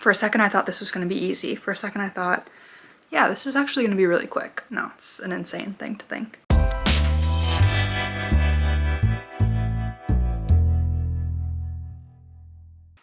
For a second I thought this was going to be easy. For a second I thought, yeah, this is actually going to be really quick. No, it's an insane thing to think.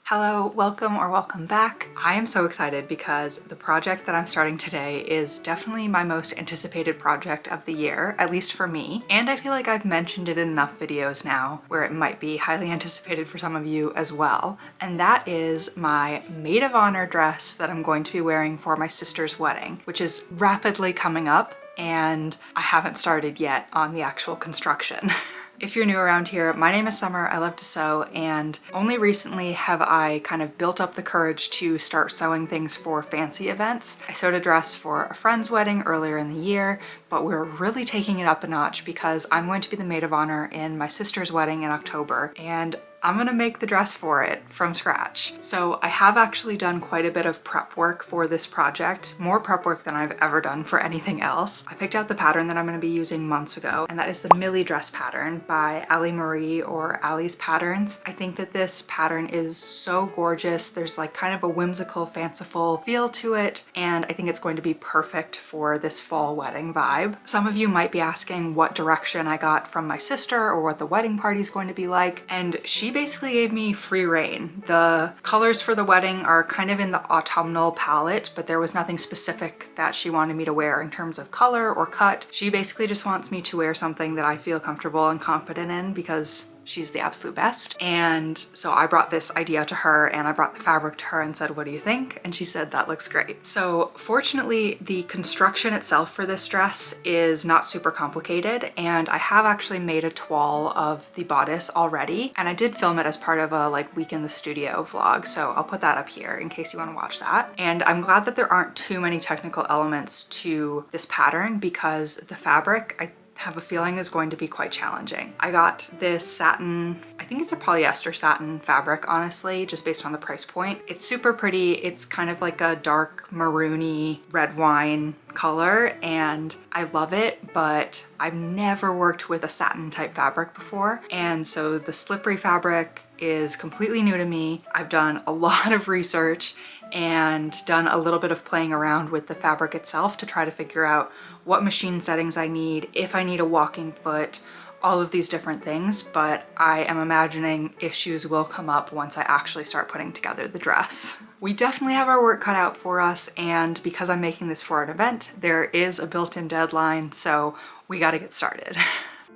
Hello, welcome or welcome back. I am so excited because the project that I'm starting today is definitely my most anticipated project of the year, at least for me. And I feel like I've mentioned it in enough videos now where it might be highly anticipated for some of you as well. And that is my maid of honor dress that I'm going to be wearing for my sister's wedding, which is rapidly coming up, and I haven't started yet on the actual construction. If you're new around here, my name is Summer, I love to sew, and only recently have I kind of built up the courage to start sewing things for fancy events. I sewed a dress for a friend's wedding earlier in the year, but we're really taking it up a notch because I'm going to be the maid of honor in my sister's wedding in October, and I'm gonna make the dress for it from scratch. So I have actually done quite a bit of prep work for this project, more prep work than I've ever done for anything else. I picked out the pattern that I'm gonna be using months ago, and that is the Millie dress pattern by Ali Marie, or Ali's Patterns. I think that this pattern is so gorgeous. There's like kind of a whimsical, fanciful feel to it, and I think it's going to be perfect for this fall wedding vibe. Some of you might be asking what direction I got from my sister or what the wedding party is going to be like, and she basically gave me free rein. The colors for the wedding are kind of in the autumnal palette, but there was nothing specific that she wanted me to wear in terms of color or cut. She basically just wants me to wear something that I feel comfortable and confident in because she's the absolute best. And so I brought this idea to her, and I brought the fabric to her and said, what do you think? And she said, that looks great. So fortunately, the construction itself for this dress is not super complicated, and I have actually made a toile of the bodice already, and I did film it as part of a like week in the studio vlog, so I'll put that up here in case you want to watch that. And I'm glad that there aren't too many technical elements to this pattern because the fabric, I have a feeling is going to be quite challenging. I got this satin, I think it's a polyester satin fabric, honestly, just based on the price point. It's super pretty. It's kind of like a dark maroony red wine color, and I love it, but I've never worked with a satin type fabric before, and so the slippery fabric is completely new to me. I've done a lot of research and done a little bit of playing around with the fabric itself to try to figure out what machine settings I need, if I need a walking foot, all of these different things, but I am imagining issues will come up once I actually start putting together the dress. We definitely have our work cut out for us, and because I'm making this for an event, there is a built-in deadline, so we gotta get started.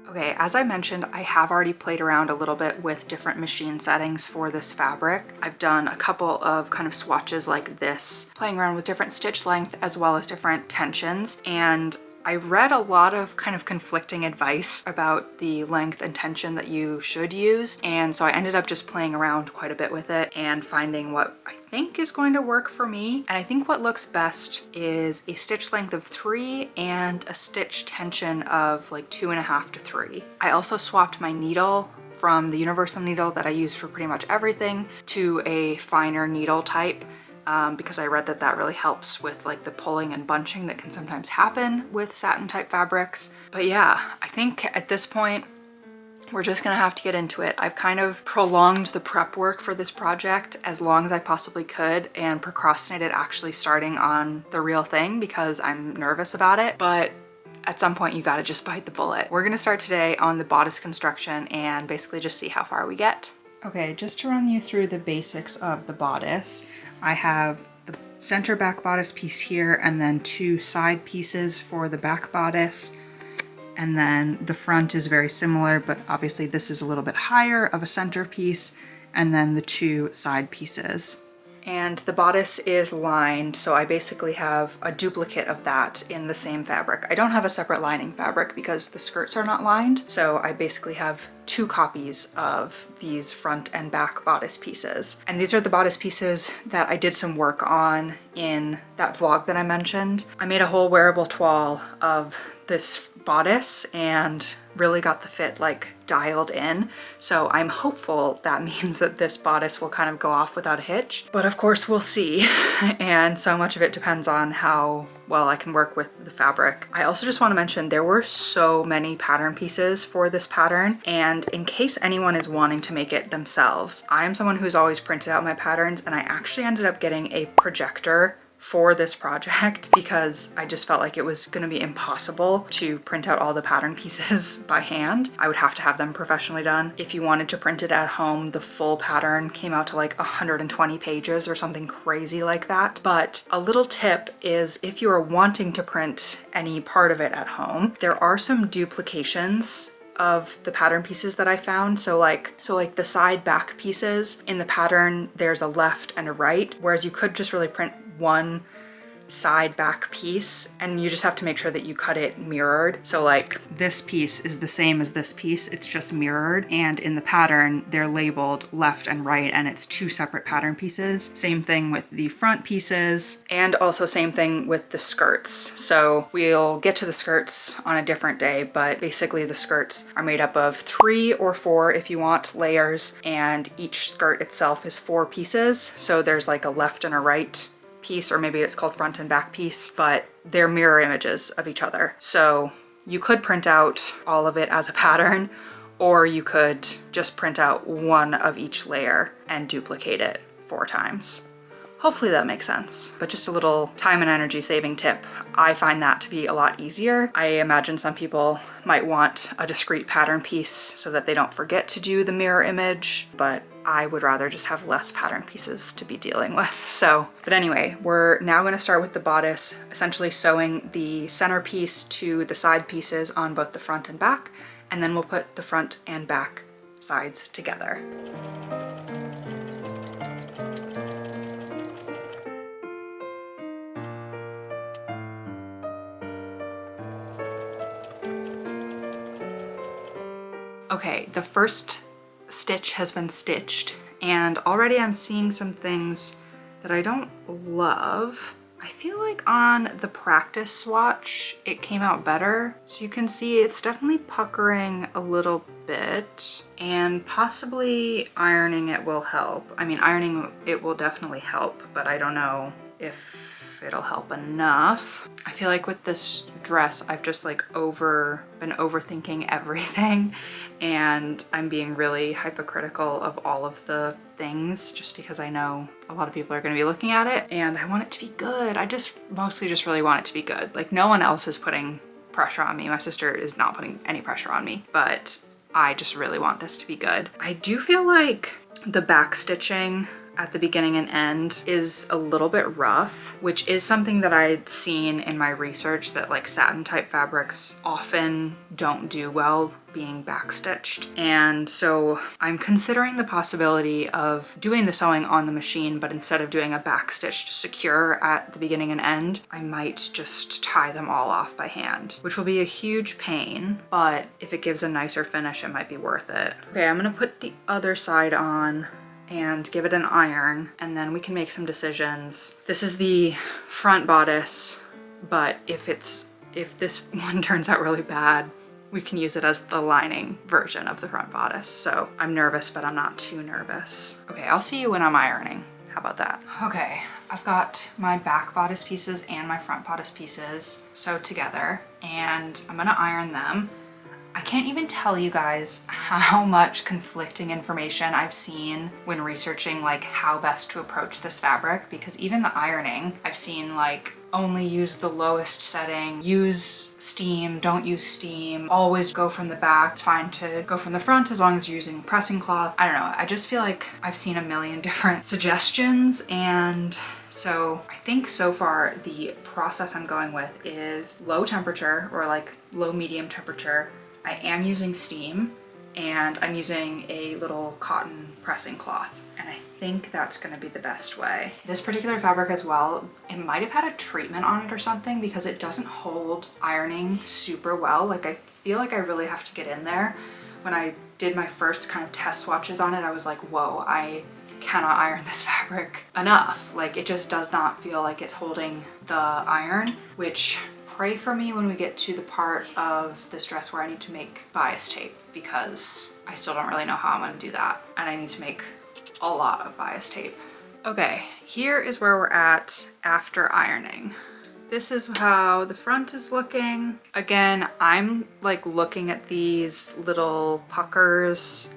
Okay, as I mentioned, I have already played around a little bit with different machine settings for this fabric. I've done a couple of kind of swatches like this, playing around with different stitch length as well as different tensions, and I read a lot of kind of conflicting advice about the length and tension that you should use, and so I ended up just playing around quite a bit with it and finding what I think is going to work for me. And I think what looks best is a stitch length of 3 and a stitch tension of like 2.5 to 3. I also swapped my needle from the universal needle that I use for pretty much everything to a finer needle type, because I read that that really helps with like the pulling and bunching that can sometimes happen with satin type fabrics. But yeah, I think at this point we're just gonna have to get into it. I've kind of prolonged the prep work for this project as long as I possibly could and procrastinated actually starting on the real thing because I'm nervous about it, but at some point you gotta just bite the bullet. We're gonna start today on the bodice construction and basically just see how far we get. Okay, just to run you through the basics of the bodice, I have the center back bodice piece here and then 2 side pieces for the back bodice. And then the front is very similar, but obviously this is a little bit higher of a center piece, and then the 2 side pieces. And the bodice is lined, so I basically have a duplicate of that in the same fabric. I don't have a separate lining fabric because the skirts are not lined, so I basically have 2 copies of these front and back bodice pieces. And these are the bodice pieces that I did some work on in that vlog that I mentioned. I made a whole wearable toile of this bodice and really got the fit like dialed in. So I'm hopeful that means that this bodice will kind of go off without a hitch, but of course we'll see. And so much of it depends on how well I can work with the fabric. I also just want to mention there were so many pattern pieces for this pattern, and And in case anyone is wanting to make it themselves, I am someone who's always printed out my patterns, and I actually ended up getting a projector for this project because I just felt like it was gonna be impossible to print out all the pattern pieces by hand. I would have to have them professionally done. If you wanted to print it at home, the full pattern came out to like 120 pages or something crazy like that. But a little tip is if you are wanting to print any part of it at home, there are some duplications of the pattern pieces that I found. So like the side back pieces in the pattern, there's a left and a right, whereas you could just really print one side back piece, and you just have to make sure that you cut it mirrored. So like this piece is the same as this piece, it's just mirrored, and in the pattern they're labeled left and right, and it's two separate pattern pieces. Same thing with the front pieces, and also same thing with the skirts. So we'll get to the skirts on a different day, but basically the skirts are made up of 3 or 4 if you want layers, and each skirt itself is 4 pieces. So there's like a left and a right piece, or maybe it's called front and back piece, but they're mirror images of each other. So you could print out all of it as a pattern, or you could just print out one of each layer and duplicate it 4 times. Hopefully that makes sense, but just a little time and energy saving tip. I find that to be a lot easier. I imagine some people might want a discrete pattern piece so that they don't forget to do the mirror image, but I would rather just have less pattern pieces to be dealing with. So, but anyway, we're now going to start with the bodice, essentially sewing the center piece to the side pieces on both the front and back, and then we'll put the front and back sides together. Okay, the first stitch has been stitched, and already I'm seeing some things that I don't love. I feel like on the practice swatch it came out better. So you can see it's definitely puckering a little bit, and possibly ironing it will help. I mean, ironing it will definitely help, but I don't know if it'll help enough. I feel like with this dress, I've just like been overthinking everything, and I'm being really hypocritical of all of the things just because I know a lot of people are going to be looking at it, and I want it to be good. I just mostly just really want it to be good. Like, no one else is putting pressure on me. My sister is not putting any pressure on me, but I just really want this to be good. I do feel like the back stitching at the beginning and end is a little bit rough, which is something that I'd seen in my research, that like satin type fabrics often don't do well being backstitched. And so I'm considering the possibility of doing the sewing on the machine, but instead of doing a backstitch to secure at the beginning and end, I might just tie them all off by hand, which will be a huge pain, but if it gives a nicer finish, it might be worth it. Okay, I'm gonna put the other side on and give it an iron, and then we can make some decisions. This is the front bodice, but if this one turns out really bad, we can use it as the lining version of the front bodice. So I'm nervous, but I'm not too nervous. Okay, I'll see you when I'm ironing. How about that? Okay, I've got my back bodice pieces and my front bodice pieces sewed together, and I'm gonna iron them. I can't even tell you guys how much conflicting information I've seen when researching like how best to approach this fabric, because even the ironing, I've seen like only use the lowest setting, use steam, don't use steam, always go from the back, it's fine to go from the front as long as you're using pressing cloth. I don't know, I just feel like I've seen a million different suggestions, and so I think so far the process I'm going with is low temperature, or like low medium temperature. I am using steam, and I'm using a little cotton pressing cloth, and I think that's gonna be the best way. This particular fabric as well, it might have had a treatment on it or something, because it doesn't hold ironing super well. Like, I feel like I really have to get in there. When I did my first kind of test swatches on it, I was like, whoa, I cannot iron this fabric enough. Like, it just does not feel like it's holding the iron, which pray for me when we get to the part of this dress where I need to make bias tape, because I still don't really know how I'm gonna do that, and I need to make a lot of bias tape. Okay, here is where we're at after ironing. this is how the front is looking. Again, I'm like looking at these little puckers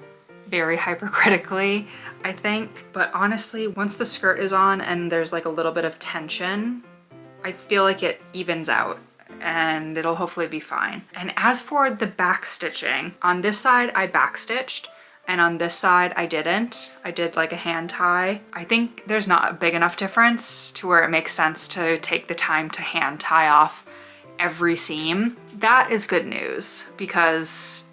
very hypercritically, I think. But honestly, once the skirt is on and there's like a little bit of tension, I feel like it evens out and it'll hopefully be fine. And as for the back stitching, on this side I back stitched and on this side I didn't. I did like a hand tie. I think there's not a big enough difference to where it makes sense to take the time to hand tie off every seam. That is good news because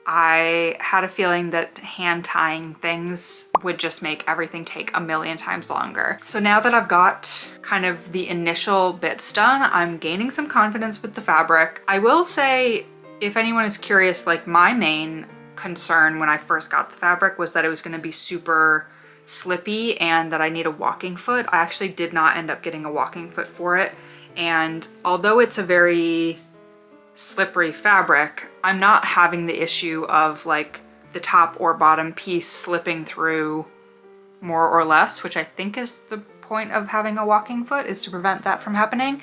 I had a feeling that hand tying things would just make everything take a million times longer. So now that I've got kind of the initial bits done, I'm gaining some confidence with the fabric. I will say, if anyone is curious, like my main concern when I first got the fabric was that it was going to be super slippy and that I need a walking foot. I actually did not end up getting a walking foot for it. And although it's a very slippery fabric, I'm not having the issue of like the top or bottom piece slipping through more or less, which I think is the point of having a walking foot, is to prevent that from happening.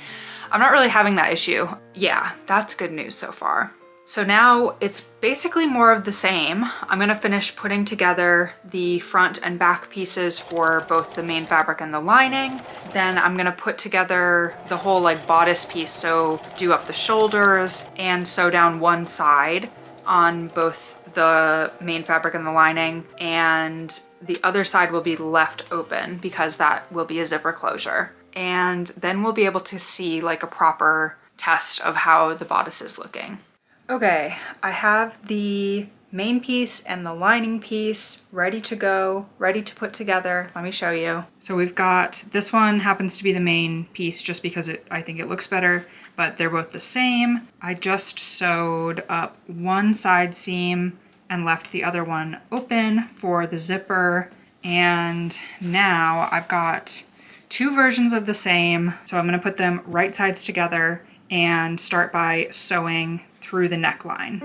I'm not really having that issue. Yeah, that's good news so far. So now it's basically more of the same. I'm gonna finish putting together the front and back pieces for both the main fabric and the lining. Then I'm gonna put together the whole like bodice piece, so do up the shoulders and sew down one side on both the main fabric and the lining, and the other side will be left open because that will be a zipper closure. And then we'll be able to see like a proper test of how the bodice is looking. Okay, I have the main piece and the lining piece ready to go, ready to put together. Let me show you. So we've got, this one happens to be the main piece just because I think it looks better, but they're both the same. I just sewed up one side seam and left the other one open for the zipper. And now I've got two versions of the same. So I'm gonna put them right sides together and start by sewing through the neckline.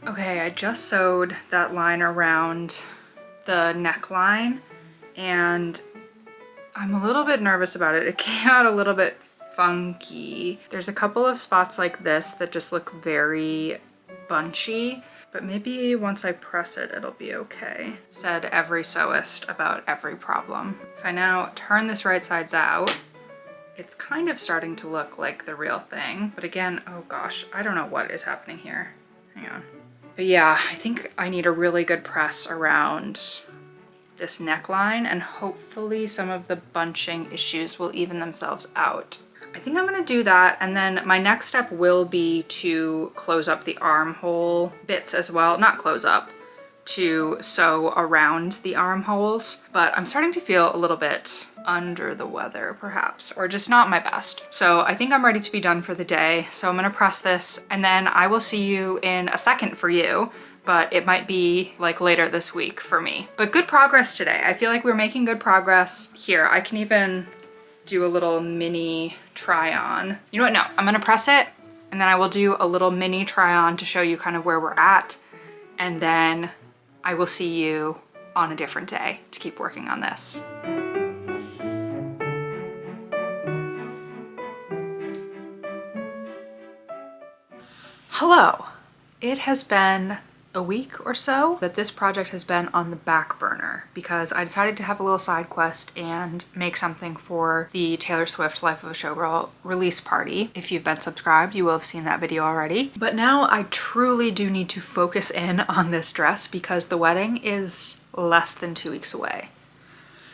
Okay, I just sewed that line around the neckline and I'm a little bit nervous about it. It came out a little bit funky. There's a couple of spots like this that just look very bunchy, but maybe once I press it, it'll be okay. Said every sewist about every problem. If I now turn this right sides out, it's kind of starting to look like the real thing. But again, oh gosh, I don't know what is happening here. Hang on. But yeah, I think I need a really good press around this neckline and hopefully some of the bunching issues will even themselves out. I think I'm gonna do that, and then my next step will be to close up the armhole bits as well. Not close up, to sew around the armholes, but I'm starting to feel a little bit under the weather perhaps, or just not my best. So I think I'm ready to be done for the day. So I'm gonna press this and then I will see you in a second for you, but it might be like later this week for me. But good progress today. I feel like we're making good progress. Here, I can even do a little mini try on. You know what, no, I'm gonna press it and then I will do a little mini try on to show you kind of where we're at. And then I will see you on a different day to keep working on this. Hello. It has been a week or so that this project has been on the back burner because I decided to have a little side quest and make something for the Taylor Swift Life of a Showgirl release party. If you've been subscribed, you will have seen that video already. But now I truly do need to focus in on this dress because the wedding is less than 2 weeks away,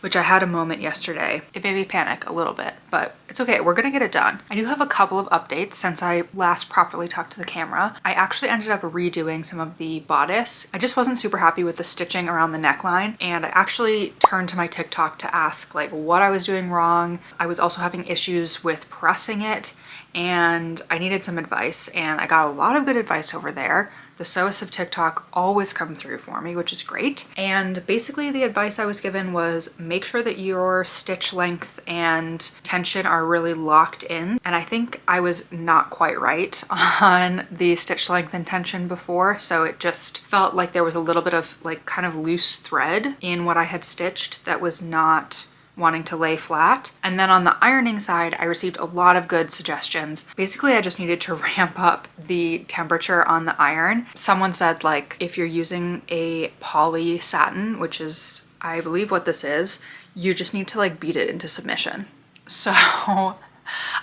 which I had a moment yesterday. It made me panic a little bit, but it's okay, we're gonna get it done. I do have a couple of updates since I last properly talked to the camera. I actually ended up redoing some of the bodice. I just wasn't super happy with the stitching around the neckline, and I actually turned to my TikTok to ask like what I was doing wrong. I was also having issues with pressing it, and I needed some advice, and I got a lot of good advice over there. The sewists of TikTok always come through for me, which is great. And basically the advice I was given was make sure that your stitch length and tension are really locked in. And I think I was not quite right on the stitch length and tension before, so it just felt like there was a little bit of like kind of loose thread in what I had stitched that was not wanting to lay flat. And then on the ironing side, I received a lot of good suggestions. Basically, I just needed to ramp up the temperature on the iron. Someone said, like, if you're using a poly satin, which is, I believe what this is, you just need to like beat it into submission. So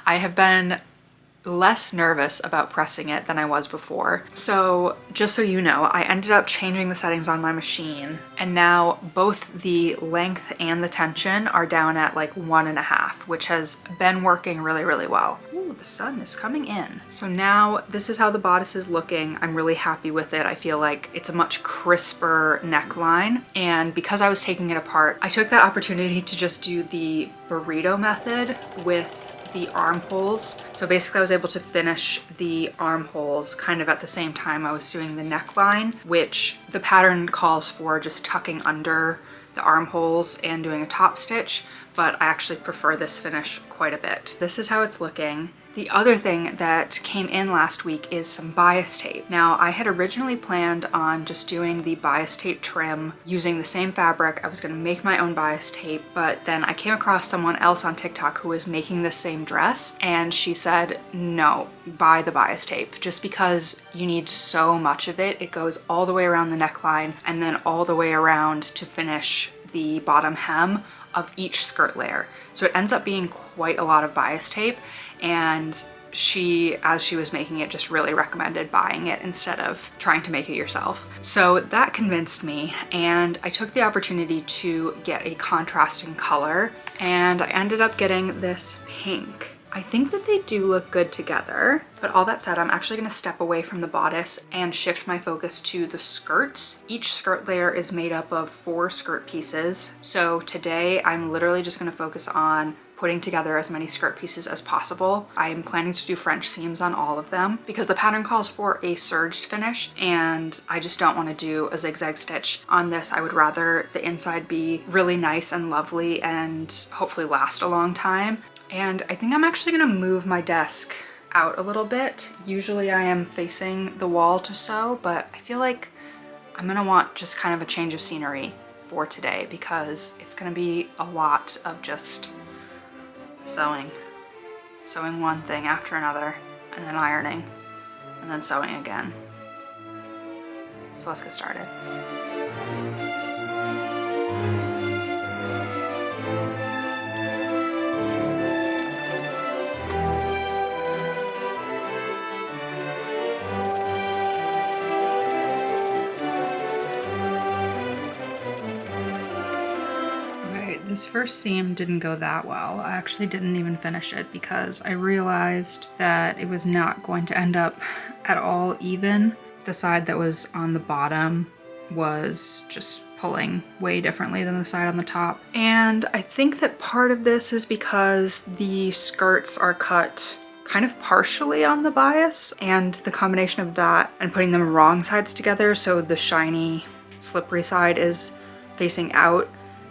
I have been less nervous about pressing it than I was before. So just so you know, I ended up changing the settings on my machine, and now both the length and the tension are down at like 1.5, which has been working really, really well. Ooh, the sun is coming in. So now this is how the bodice is looking. I'm really happy with it. I feel like it's a much crisper neckline. And because I was taking it apart, I took that opportunity to just do the burrito method with the armholes. So basically I was able to finish the armholes kind of at the same time I was doing the neckline, which the pattern calls for just tucking under the armholes and doing a top stitch, but I actually prefer this finish quite a bit. This is how it's looking. The other thing that came in last week is some bias tape. Now, I had originally planned on just doing the bias tape trim using the same fabric. I was gonna make my own bias tape, but then I came across someone else on TikTok who was making the same dress, and she said, no, buy the bias tape, just because you need so much of it. It goes all the way around the neckline and then all the way around to finish the bottom hem of each skirt layer. So it ends up being quite a lot of bias tape, and she, as she was making it, just really recommended buying it instead of trying to make it yourself. So that convinced me, and I took the opportunity to get a contrasting color, and I ended up getting this pink. I think that they do look good together, but all that said, I'm actually gonna step away from the bodice and shift my focus to the skirts. Each skirt layer is made up of 4 skirt pieces. So today I'm literally just gonna focus on putting together as many skirt pieces as possible. I'm planning to do French seams on all of them because the pattern calls for a serged finish, and I just don't want to do a zigzag stitch on this. I would rather the inside be really nice and lovely and hopefully last a long time. And I think I'm actually gonna move my desk out a little bit. Usually I am facing the wall to sew, but I feel like I'm gonna want just kind of a change of scenery for today because it's gonna be a lot of just sewing one thing after another, and then ironing, and then sewing again. So let's get started. This first seam didn't go that well. I actually didn't even finish it because I realized that it was not going to end up at all even. The side that was on the bottom was just pulling way differently than the side on the top. And I think that part of this is because the skirts are cut kind of partially on the bias, and the combination of that and putting them wrong sides together, so the shiny, slippery side is facing out.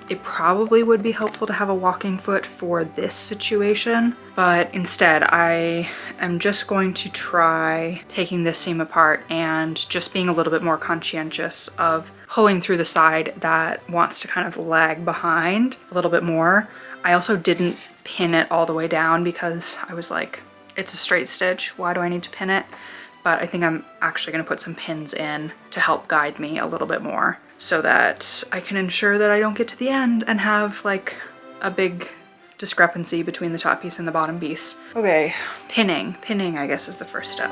It probably would be helpful to have a walking foot for this situation, but instead I am just going to try taking this seam apart and just being a little bit more conscientious of pulling through the side that wants to kind of lag behind a little bit more. I also didn't pin it all the way down because I was like, it's a straight stitch, why do I need to pin it? But I think I'm actually gonna put some pins in to help guide me a little bit more so that I can ensure that I don't get to the end and have like a big discrepancy between the top piece and the bottom piece. Okay, pinning. Pinning, I guess, is the first step.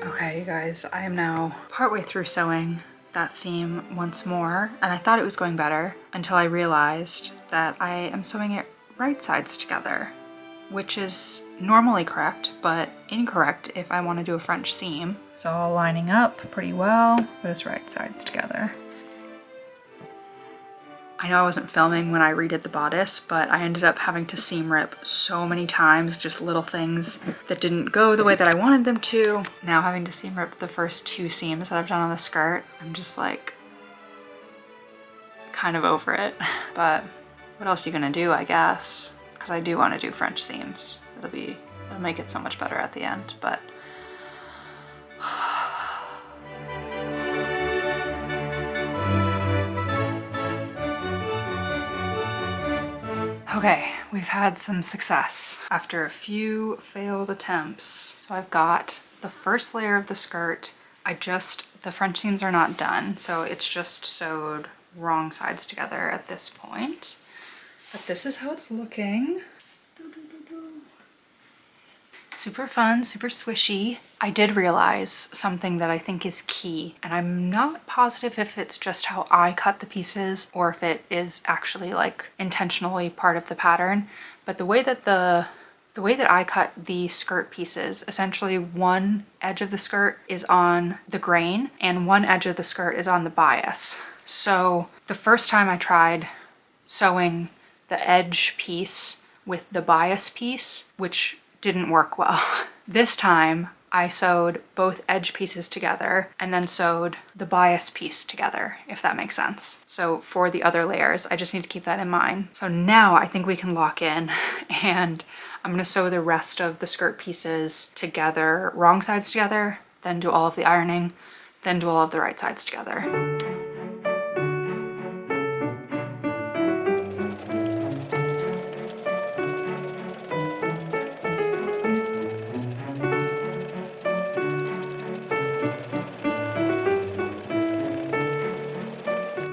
Okay, you guys, I am now partway through sewing that seam once more, and I thought it was going better until I realized that I am sewing it right sides together, which is normally correct, but incorrect if I want to do a French seam. It's all lining up pretty well, but it's right sides together. I know I wasn't filming when I redid the bodice, but I ended up having to seam rip so many times, just little things that didn't go the way that I wanted them to. Now having to seam rip the first 2 seams that I've done on the skirt, I'm just like kind of over it. But what else are you gonna do, I guess? Because I do want to do French seams. It'll make it so much better at the end, but okay, we've had some success after a few failed attempts. So I've got the first layer of the skirt. The French seams are not done, so it's just sewed wrong sides together at this point. But this is how it's looking. Super fun, super swishy. I did realize something that I think is key, and I'm not positive if it's just how I cut the pieces or if it is actually like intentionally part of the pattern. But the way that I cut the skirt pieces, essentially one edge of the skirt is on the grain and one edge of the skirt is on the bias. So the first time I tried sewing the edge piece with the bias piece, which didn't work well. This time I sewed both edge pieces together and then sewed the bias piece together, if that makes sense. So for the other layers, I just need to keep that in mind. So now I think we can lock in, and I'm gonna sew the rest of the skirt pieces together, wrong sides together, then do all of the ironing, then do all of the right sides together.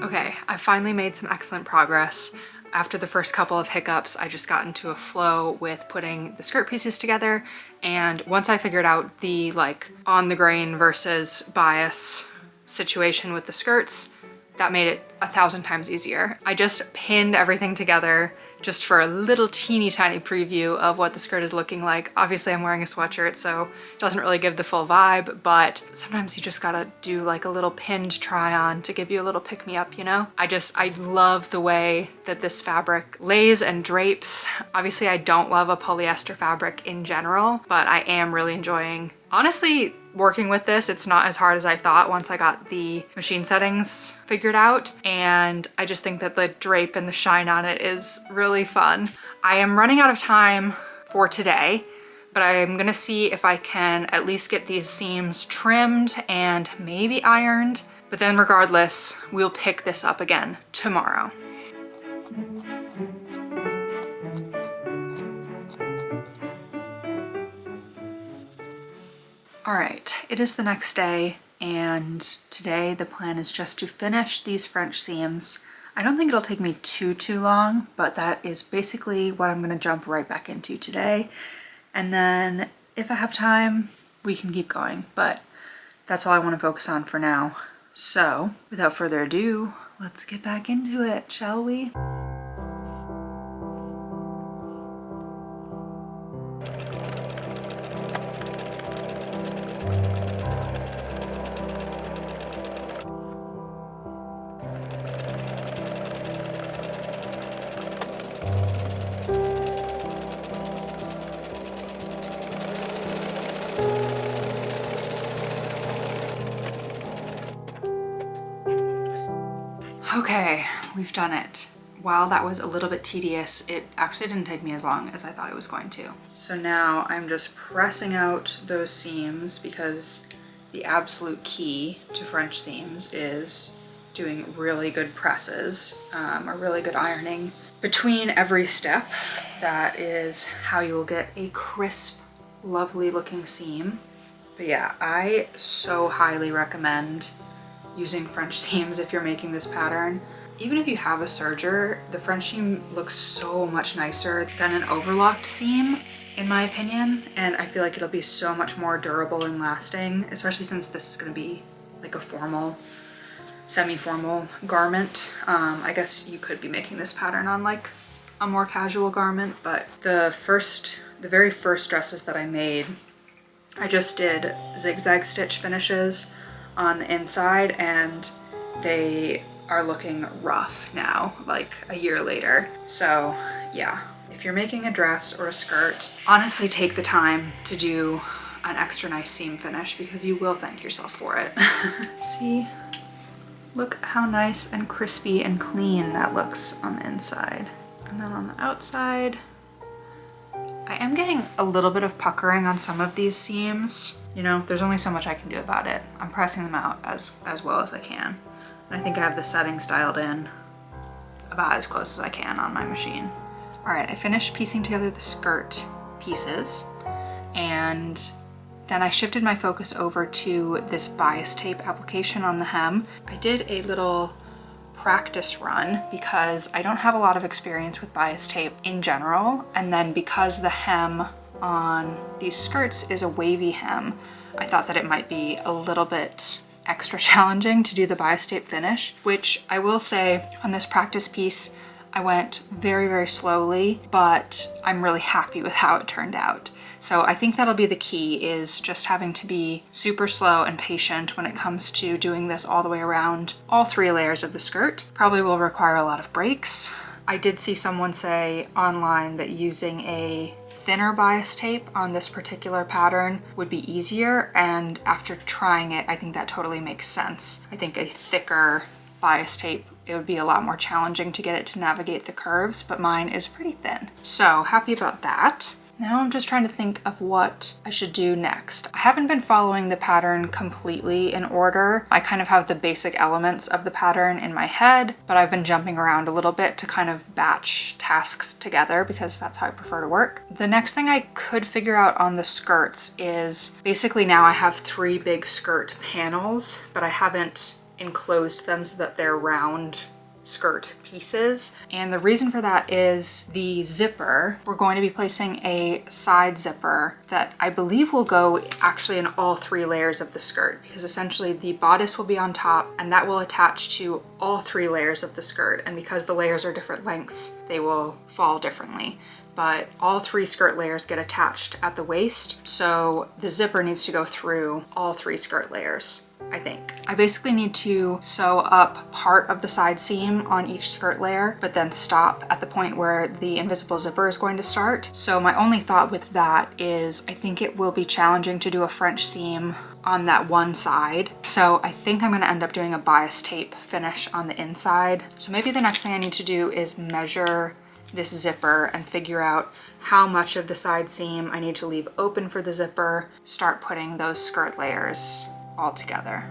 Okay, I finally made some excellent progress. After the first couple of hiccups, I just got into a flow with putting the skirt pieces together. And once I figured out the like on the grain versus bias situation with the skirts, that made it 1,000 times easier. I just pinned everything together just for a little teeny tiny preview of what the skirt is looking like. Obviously I'm wearing a sweatshirt, so it doesn't really give the full vibe, but sometimes you just gotta do like a little pinned try on to give you a little pick me up, you know? I love the way that this fabric lays and drapes. Obviously I don't love a polyester fabric in general, but I am really enjoying, honestly, working with this. It's not as hard as I thought once I got the machine settings figured out, and I just think that the drape and the shine on it is really fun. I am running out of time for today, but I'm gonna see if I can at least get these seams trimmed and maybe ironed, but then regardless, we'll pick this up again tomorrow. All right, it is the next day, and today the plan is just to finish these French seams. I don't think it'll take me too long, but that is basically what I'm gonna jump right back into today. And then if I have time, we can keep going, but that's all I wanna focus on for now. So without further ado, let's get back into it, shall we? Okay, we've done it. While that was a little bit tedious, it actually didn't take me as long as I thought it was going to. So now I'm just pressing out those seams, because the absolute key to French seams is doing really good presses, or really good ironing between every step. That is how you will get a crisp, lovely looking seam. But yeah, I so highly recommend using French seams if you're making this pattern. Even if you have a serger, the French seam looks so much nicer than an overlocked seam, in my opinion, and I feel like it'll be so much more durable and lasting, especially since this is going to be like a formal, semi-formal garment. I guess you could be making this pattern on like a more casual garment, but the very first dresses that I made, I just did zigzag stitch finishes on the inside, and they are looking rough now, like a year later. So yeah, if you're making a dress or a skirt, honestly take the time to do an extra nice seam finish because you will thank yourself for it. See, look how nice and crispy and clean that looks on the inside. And then on the outside, I am getting a little bit of puckering on some of these seams. You know, there's only so much I can do about it. I'm pressing them out as well as I can. And I think I have the settings dialed in about as close as I can on my machine. All right, I finished piecing together the skirt pieces, and then I shifted my focus over to this bias tape application on the hem. I did a little practice run because I don't have a lot of experience with bias tape in general, and then because the hem on these skirts is a wavy hem, I thought that it might be a little bit extra challenging to do the bias tape finish, which I will say on this practice piece, I went very, very slowly, but I'm really happy with how it turned out. So I think that'll be the key, is just having to be super slow and patient when it comes to doing this all the way around all 3 layers of the skirt. Probably will require a lot of breaks. I did see someone say online that using a thinner bias tape on this particular pattern would be easier, and after trying it, I think that totally makes sense. I think a thicker bias tape, it would be a lot more challenging to get it to navigate the curves, but mine is pretty thin. So happy about that. Now I'm just trying to think of what I should do next. I haven't been following the pattern completely in order. I kind of have the basic elements of the pattern in my head, but I've been jumping around a little bit to kind of batch tasks together because that's how I prefer to work. The next thing I could figure out on the skirts is basically now I have 3 big skirt panels, but I haven't enclosed them so that they're round skirt pieces. And the reason for that is the zipper. We're going to be placing a side zipper that I believe will go actually in all 3 layers of the skirt, because essentially the bodice will be on top and that will attach to all 3 layers of the skirt. And because the layers are different lengths, they will fall differently. But all 3 skirt layers get attached at the waist, so the zipper needs to go through all 3 skirt layers, I think. I basically need to sew up part of the side seam on each skirt layer, but then stop at the point where the invisible zipper is going to start. So my only thought with that is I think it will be challenging to do a French seam on that one side. So I think I'm gonna end up doing a bias tape finish on the inside. So maybe the next thing I need to do is measure this zipper and figure out how much of the side seam I need to leave open for the zipper, start putting those skirt layers all together.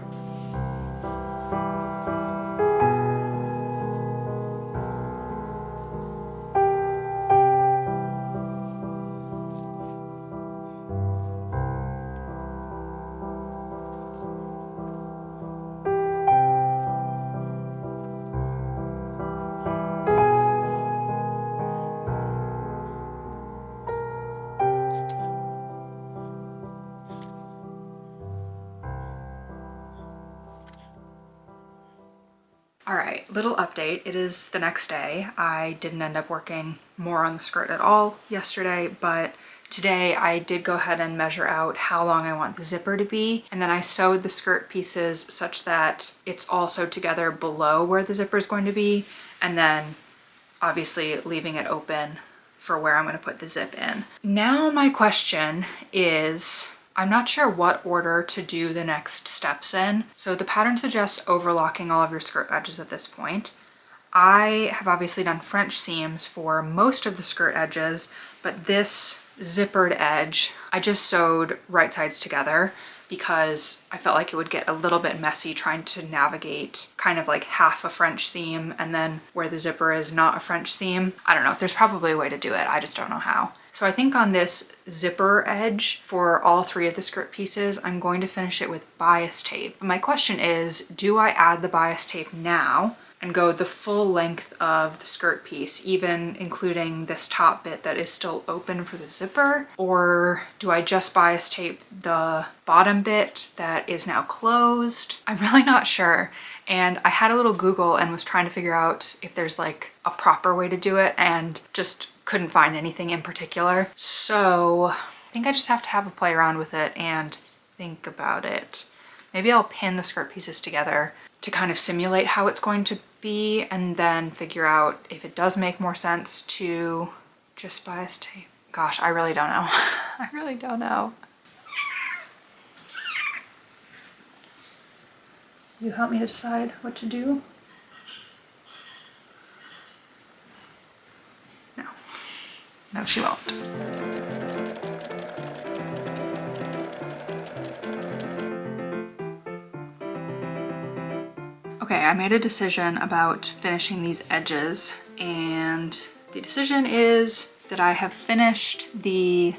All right, little update. It is the next day. I didn't end up working more on the skirt at all yesterday, but today I did go ahead and measure out how long I want the zipper to be, and then I sewed the skirt pieces such that it's all sewed together below where the zipper is going to be, and then obviously leaving it open for where I'm going to put the zip in. Now my question is, I'm not sure what order to do the next steps in. So the pattern suggests overlocking all of your skirt edges at this point. I have obviously done French seams for most of the skirt edges, but this zippered edge, I just sewed right sides together because I felt like it would get a little bit messy trying to navigate kind of like half a French seam and then where the zipper is not a French seam. I don't know, there's probably a way to do it, I just don't know how. So I think on this zipper edge for all 3 of the skirt pieces, I'm going to finish it with bias tape. My question is, do I add the bias tape now and go the full length of the skirt piece, even including this top bit that is still open for the zipper? Or do I just bias tape the bottom bit that is now closed? I'm really not sure. And I had a little Google and was trying to figure out if there's like a proper way to do it and just couldn't find anything in particular. So I think I just have to have a play around with it and think about it. Maybe I'll pin the skirt pieces together to kind of simulate how it's going to be and then figure out if it does make more sense to just bias tape. Gosh, I really don't know. I really don't know. You help me to decide what to do? No. No, she won't. Okay, I made a decision about finishing these edges, and the decision is that I have finished the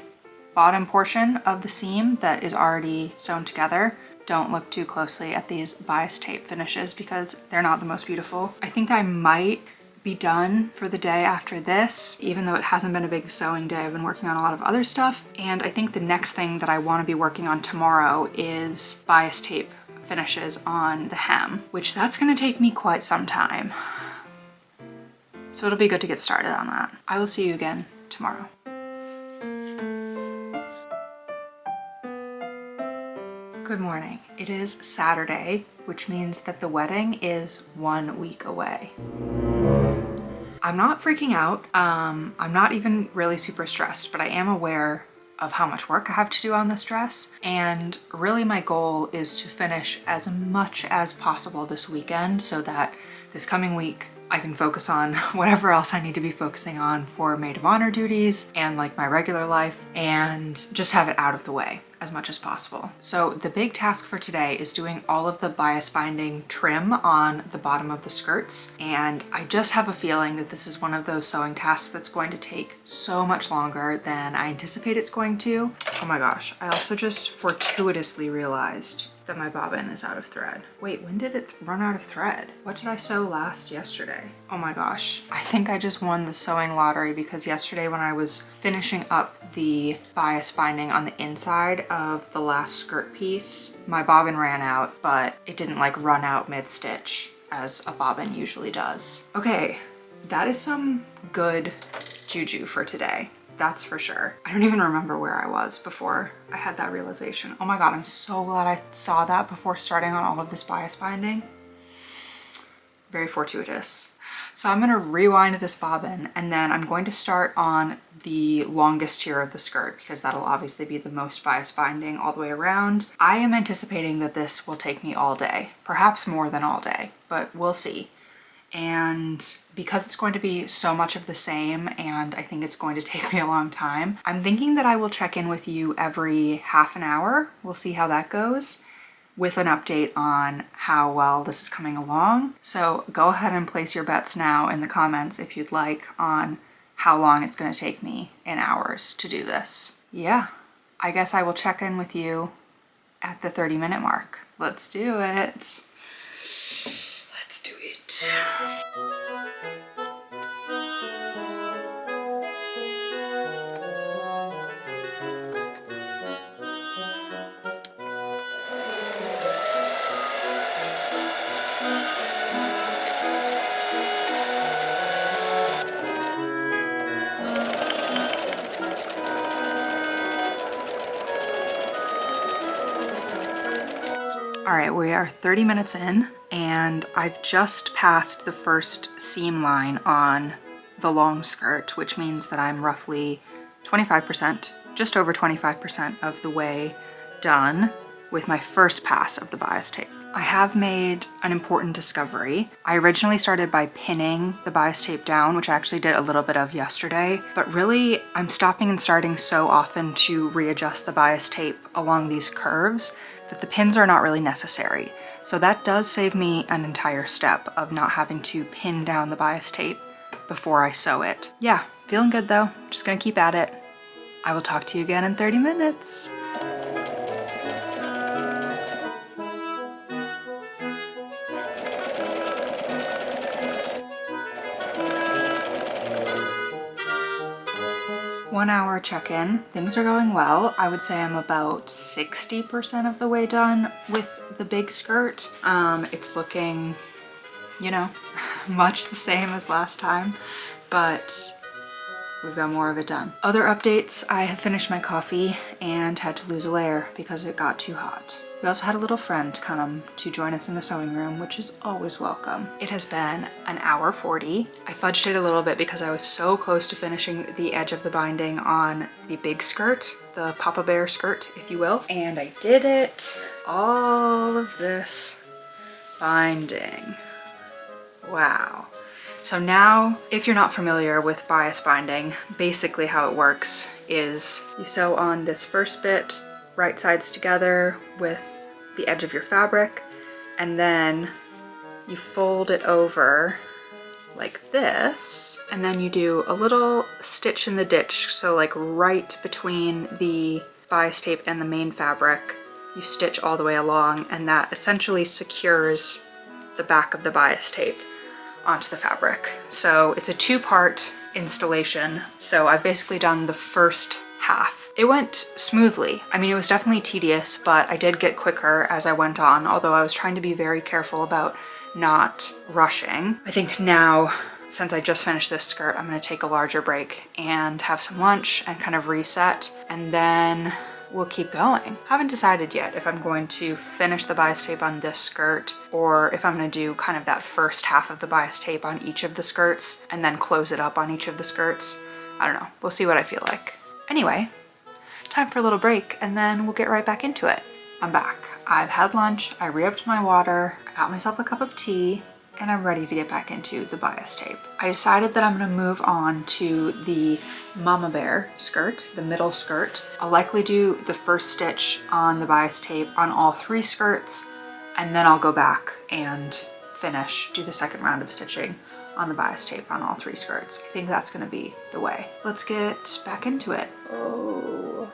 bottom portion of the seam that is already sewn together. Don't look too closely at these bias tape finishes because they're not the most beautiful. I think I might be done for the day after this, even though it hasn't been a big sewing day. I've been working on a lot of other stuff, and I think the next thing that I want to be working on tomorrow is bias tape finishes on the hem, which that's going to take me quite some time. So it'll be good to get started on that. I will see you again tomorrow. Good morning. It is Saturday, which means that the wedding is 1 week away. I'm not freaking out. I'm not even really super stressed, but I am aware of how much work I have to do on this dress. And really my goal is to finish as much as possible this weekend so that this coming week I can focus on whatever else I need to be focusing on for maid of honor duties and like my regular life, and just have it out of the way as much as possible. So the big task for today is doing all of the bias binding trim on the bottom of the skirts. And I just have a feeling that this is one of those sewing tasks that's going to take so much longer than I anticipate it's going to. Oh my gosh, I also just fortuitously realized that my bobbin is out of thread. Wait, when did it run out of thread? What did I sew last yesterday? Oh my gosh, I think I just won the sewing lottery because yesterday when I was finishing up the bias binding on the inside of the last skirt piece, my bobbin ran out, but it didn't like run out mid-stitch as a bobbin usually does. Okay, that is some good juju for today. That's for sure. I don't even remember where I was before I had that realization. Oh my God, I'm so glad I saw that before starting on all of this bias binding. Very fortuitous. So I'm gonna rewind this bobbin and then I'm going to start on the longest tier of the skirt because that'll obviously be the most bias binding all the way around. I am anticipating that this will take me all day, perhaps more than all day, but we'll see. And because it's going to be so much of the same and I think it's going to take me a long time, I'm thinking that I will check in with you every half an hour. We'll see how that goes with an update on how well this is coming along. So go ahead and place your bets now in the comments if you'd like on how long it's going to take me in hours to do this. Yeah, I guess I will check in with you at the 30-minute mark. Let's do it. Let's do it. All right, we are 30 minutes in and I've just passed the first seam line on the long skirt, which means that I'm roughly 25%, just over 25% of the way done with my first pass of the bias tape. I have made an important discovery. I originally started by pinning the bias tape down, which I actually did a little bit of yesterday, but really I'm stopping and starting so often to readjust the bias tape along these curves that the pins are not really necessary. So that does save me an entire step of not having to pin down the bias tape before I sew it. Yeah, feeling good though. Just gonna keep at it. I will talk to you again in 30 minutes. One hour check-in. Things are going well. I would say I'm about 60% of the way done with the big skirt. It's looking, you know, much the same as last time, but we've got more of it done. Other updates, I have finished my coffee and had to lose a layer because it got too hot. We also had a little friend come to join us in the sewing room, which is always welcome. It has been an hour 40. I fudged it a little bit because I was so close to finishing the edge of the binding on the big skirt, the Papa Bear skirt, if you will. And I did it. All of this binding. Wow. So now, if you're not familiar with bias binding, basically how it works is you sew on this first bit, right sides together with the edge of your fabric, and then you fold it over like this, and then you do a little stitch in the ditch, so like right between the bias tape and the main fabric, you stitch all the way along, and that essentially secures the back of the bias tape onto the fabric. So it's a two-part installation, so I've basically done the first half. It went smoothly. I mean, it was definitely tedious, but I did get quicker as I went on, although I was trying to be very careful about not rushing. I think now, since I just finished this skirt, I'm gonna take a larger break and have some lunch and kind of reset, and then we'll keep going. Haven't decided yet if I'm going to finish the bias tape on this skirt or if I'm gonna do kind of that first half of the bias tape on each of the skirts and then close it up on each of the skirts. I don't know, we'll see what I feel like. Anyway, time for a little break and then we'll get right back into it. I'm back. I've had lunch, I re-upped my water, I got myself a cup of tea, and I'm ready to get back into the bias tape. I decided that I'm gonna move on to the Mama Bear skirt, the middle skirt. I'll likely do the first stitch on the bias tape on all three skirts, and then I'll go back and finish, do the second round of stitching on the bias tape on all three skirts. I think that's gonna be the way. Let's get back into it. Oh.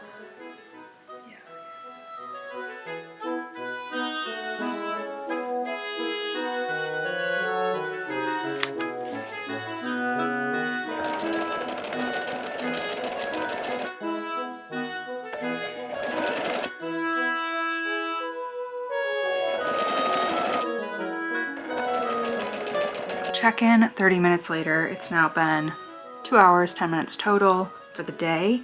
Check-in 30 minutes later. It's now been 2 hours, 10 minutes total for the day.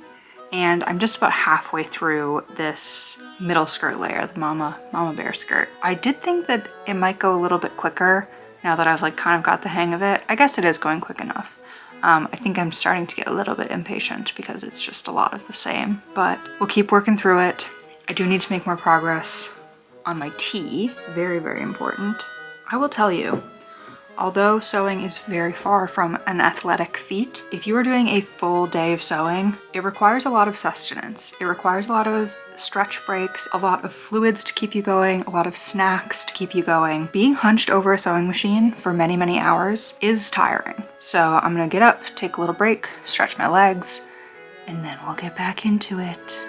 And I'm just about halfway through this middle skirt layer, the Mama Bear skirt. I did think that it might go a little bit quicker now that I've like kind of got the hang of it. I guess it is going quick enough. I think I'm starting to get a little bit impatient because it's just a lot of the same, but we'll keep working through it. I do need to make more progress on my tea. Very, very important. I will tell you, although sewing is very far from an athletic feat, if you are doing a full day of sewing, it requires a lot of sustenance. It requires a lot of stretch breaks, a lot of fluids to keep you going, a lot of snacks to keep you going. Being hunched over a sewing machine for many, many hours is tiring. So I'm gonna get up, take a little break, stretch my legs, and then we'll get back into it.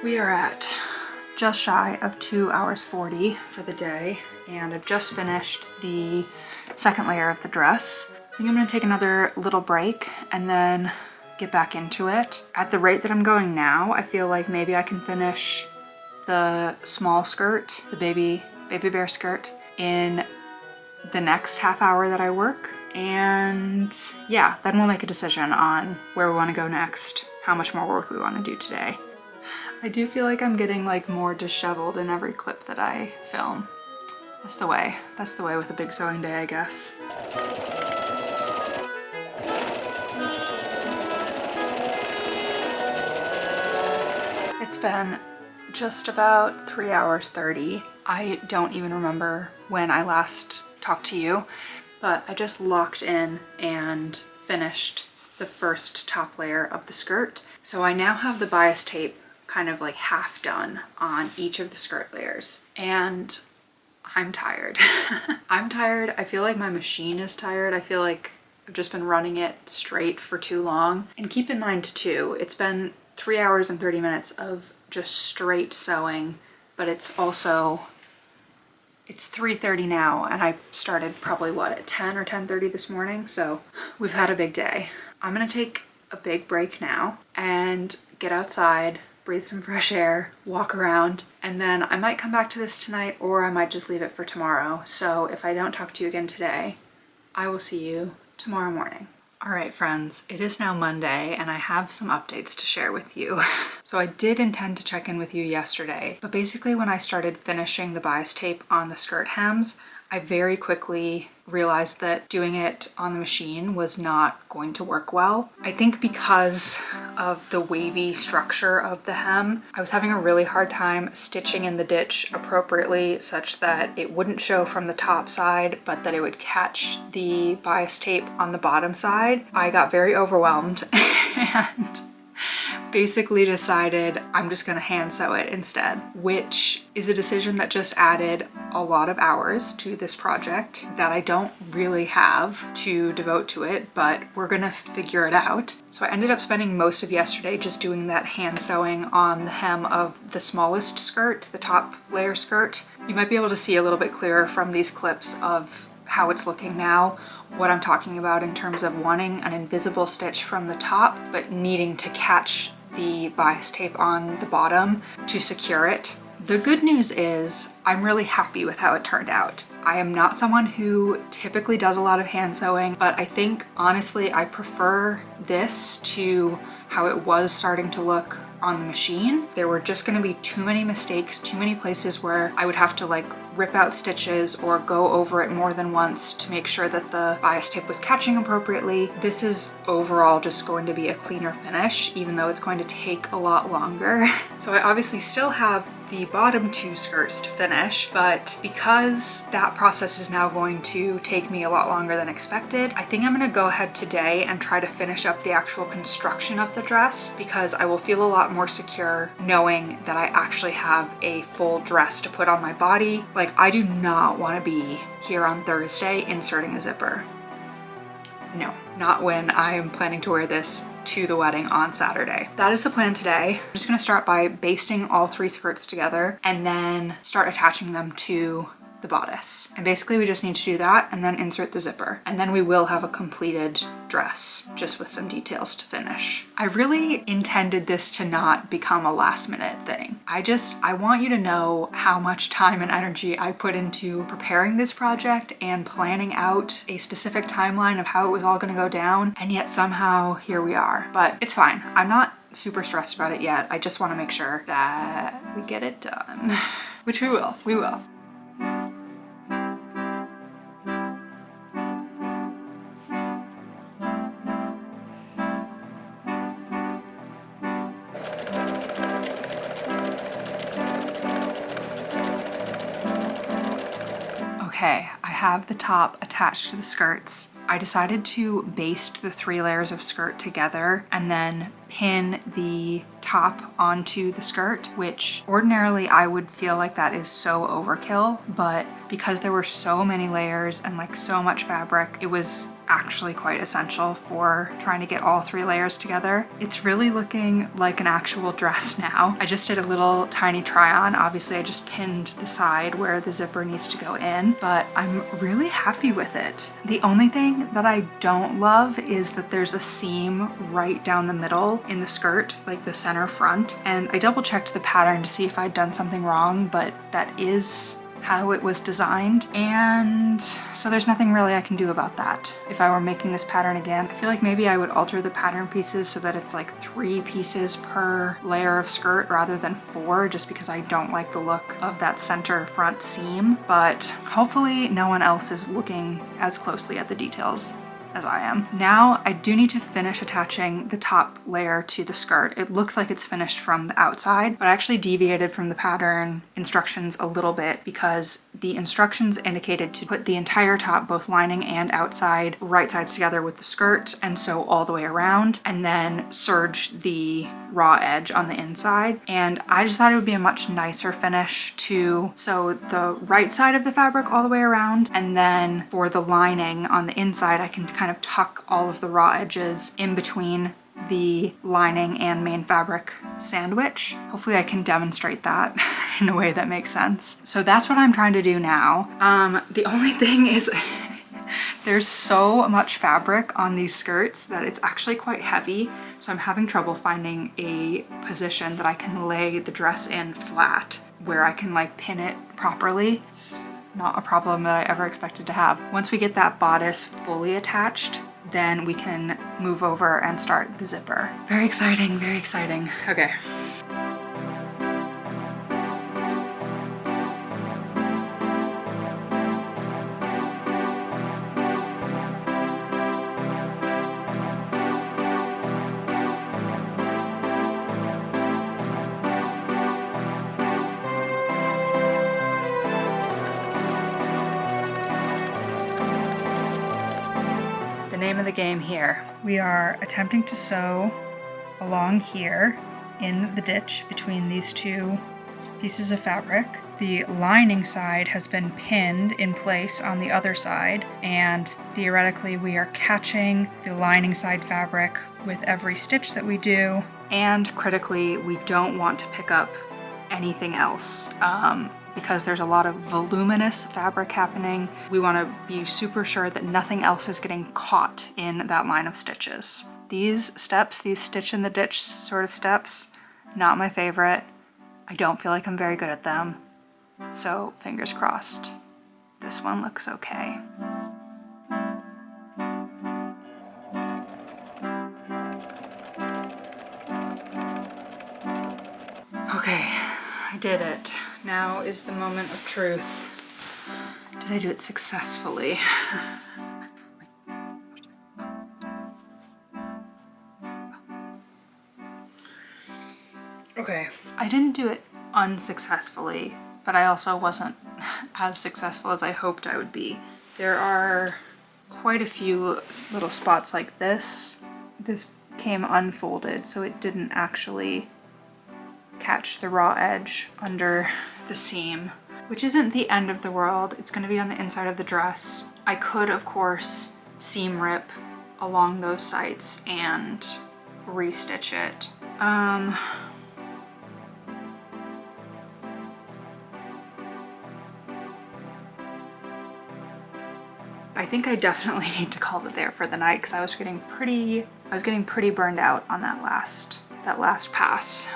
We are at just shy of 2 hours 40 for the day, and I've just finished the second layer of the dress. I think I'm gonna take another little break and then get back into it. At the rate that I'm going now, I feel like maybe I can finish the small skirt, the baby bear skirt, in the next half hour that I work. And yeah, then we'll make a decision on where we wanna go next, how much more work we wanna do today. I do feel like I'm getting like more disheveled in every clip that I film. That's the way with a big sewing day, I guess. It's been just about 3 hours 30. I don't even remember when I last talked to you, but I just locked in and finished the first top layer of the skirt. So I now have the bias tape kind of like half done on each of the skirt layers, and I'm tired. I'm tired. I feel like my machine is tired. I feel like I've just been running it straight for too long. And keep in mind too, it's been 3 hours and 30 minutes of just straight sewing, but it's also It's 3:30 now, and I started probably what, at 10 or 10:30 this morning, so we've had a big day. I'm gonna take a big break now and get outside, breathe some fresh air, walk around, and then I might come back to this tonight or I might just leave it for tomorrow. So if I don't talk to you again today, I will see you tomorrow morning. All right, friends, it is now Monday and I have some updates to share with you. So I did intend to check in with you yesterday, but basically when I started finishing the bias tape on the skirt hems, I very quickly realized that doing it on the machine was not going to work well. I think because of the wavy structure of the hem, I was having a really hard time stitching in the ditch appropriately such that it wouldn't show from the top side, but that it would catch the bias tape on the bottom side. I got very overwhelmed and basically decided I'm just gonna hand sew it instead, which is a decision that just added a lot of hours to this project that I don't really have to devote to it, but we're gonna figure it out. So I ended up spending most of yesterday just doing that hand sewing on the hem of the smallest skirt, the top layer skirt. You might be able to see a little bit clearer from these clips of how it's looking now, what I'm talking about in terms of wanting an invisible stitch from the top, but needing to catch the bias tape on the bottom to secure it. The good news is I'm really happy with how it turned out. I am not someone who typically does a lot of hand sewing, but I think honestly I prefer this to how it was starting to look on the machine. There were just gonna be too many mistakes, too many places where I would have to like rip out stitches or go over it more than once to make sure that the bias tape was catching appropriately. This is overall just going to be a cleaner finish, even though it's going to take a lot longer. So I obviously still have the bottom two skirts to finish, but because that process is now going to take me a lot longer than expected, I think I'm gonna go ahead today and try to finish up the actual construction of the dress, because I will feel a lot more secure knowing that I actually have a full dress to put on my body. Like, I do not want to be here on Thursday inserting a zipper. No, not when I'm planning to wear this to the wedding on Saturday. That is the plan today. I'm just gonna start by basting all three skirts together and then start attaching them to the bodice. And basically we just need to do that and then insert the zipper. And then we will have a completed dress just with some details to finish. I really intended this to not become a last minute thing. I want you to know how much time and energy I put into preparing this project and planning out a specific timeline of how it was all gonna go down. And yet somehow here we are, but it's fine. I'm not super stressed about it yet. I just wanna make sure that we get it done, which we will. Okay, I have the top attached to the skirts. I decided to baste the 3 layers of skirt together and then pin the top onto the skirt, which ordinarily I would feel like that is so overkill, but because there were so many layers and like so much fabric, it was actually quite essential for trying to get all 3 layers together. It's really looking like an actual dress now. I just did a little tiny try on. Obviously I just pinned the side where the zipper needs to go in, but I'm really happy with it. The only thing that I don't love is that there's a seam right down the middle in the skirt, like the center front, and I double checked the pattern to see if I'd done something wrong, but that is how it was designed, and so there's nothing really I can do about that. If I were making this pattern again, I feel like maybe I would alter the pattern pieces so that it's like 3 pieces per layer of skirt rather than 4, just because I don't like the look of that center front seam, but hopefully no one else is looking as closely at the details as I am. Now I do need to finish attaching the top layer to the skirt. It looks like it's finished from the outside, but I actually deviated from the pattern instructions a little bit because the instructions indicated to put the entire top, both lining and outside, right sides together with the skirt, and sew all the way around, and then serge the raw edge on the inside. And I just thought it would be a much nicer finish to sew the right side of the fabric all the way around, and then for the lining on the inside I can kind of tuck all of the raw edges in between the lining and main fabric sandwich. Hopefully I can demonstrate that in a way that makes sense. So that's what I'm trying to do now. The only thing is there's so much fabric on these skirts that it's actually quite heavy. So I'm having trouble finding a position that I can lay the dress in flat where I can like pin it properly. It's not a problem that I ever expected to have. Once we get that bodice fully attached, then we can move over and start the zipper. Very exciting, very exciting. Okay. The name of the game here. We are attempting to sew along here in the ditch between these two pieces of fabric. The lining side has been pinned in place on the other side, and theoretically we are catching the lining side fabric with every stitch that we do. And critically, we don't want to pick up anything else. Because there's a lot of voluminous fabric happening, we want to be super sure that nothing else is getting caught in that line of stitches. These steps, these stitch in the ditch sort of steps, not my favorite. I don't feel like I'm very good at them. So fingers crossed. This one looks okay. Okay, I did it. Now is the moment of truth. Did I do it successfully? Okay. I didn't do it unsuccessfully, but I also wasn't as successful as I hoped I would be. There are quite a few little spots like this. This came unfolded, so it didn't actually catch the raw edge under the seam, which isn't the end of the world. It's going to be on the inside of the dress. I could, of course, seam rip along those sites and restitch it. I think I definitely need to call it there for the night because I was getting pretty burned out on that last pass.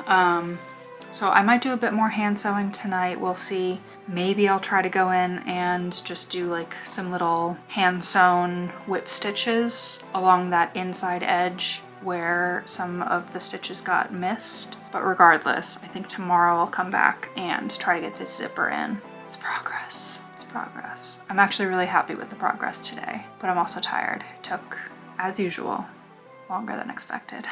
So I might do a bit more hand sewing tonight. We'll see. Maybe I'll try to go in and just do like some little hand sewn whip stitches along that inside edge where some of the stitches got missed. But regardless, I think tomorrow I'll come back and try to get this zipper in. It's progress. It's progress. I'm actually really happy with the progress today, but I'm also tired. It took, as usual, longer than expected.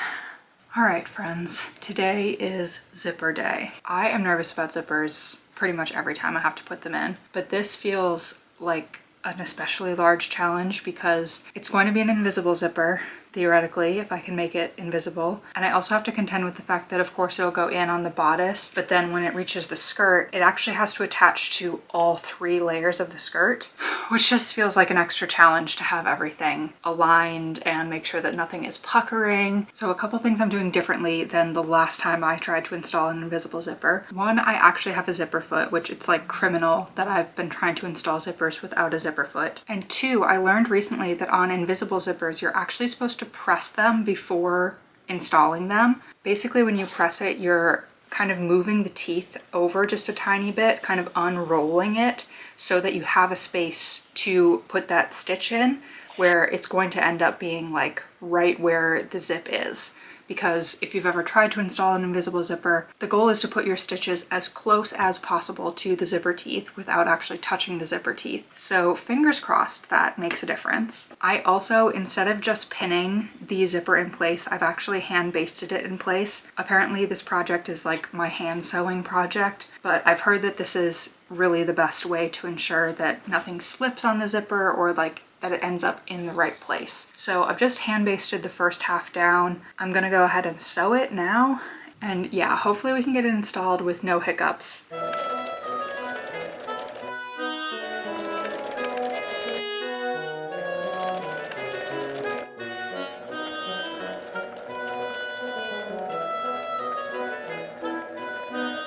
All right, friends, today is zipper day. I am nervous about zippers pretty much every time I have to put them in, but this feels like an especially large challenge because it's going to be an invisible zipper, theoretically, if I can make it invisible. And I also have to contend with the fact that, of course, it'll go in on the bodice, but then when it reaches the skirt, it actually has to attach to all 3 layers of the skirt, which just feels like an extra challenge to have everything aligned and make sure that nothing is puckering. So a couple things I'm doing differently than the last time I tried to install an invisible zipper. One, I actually have a zipper foot, which it's like criminal that I've been trying to install zippers without a zipper foot. And 2, I learned recently that on invisible zippers, you're actually supposed to press them before installing them. Basically, when you press it, you're kind of moving the teeth over just a tiny bit, kind of unrolling it so that you have a space to put that stitch in where it's going to end up being like right where the zip is. Because if you've ever tried to install an invisible zipper, the goal is to put your stitches as close as possible to the zipper teeth without actually touching the zipper teeth. So fingers crossed that makes a difference. I also, instead of just pinning the zipper in place, I've actually hand basted it in place. Apparently this project is like my hand sewing project, but I've heard that this is really the best way to ensure that nothing slips on the zipper or like that it ends up in the right place. So I've just hand basted the first half down. I'm gonna go ahead and sew it now. And yeah, hopefully we can get it installed with no hiccups.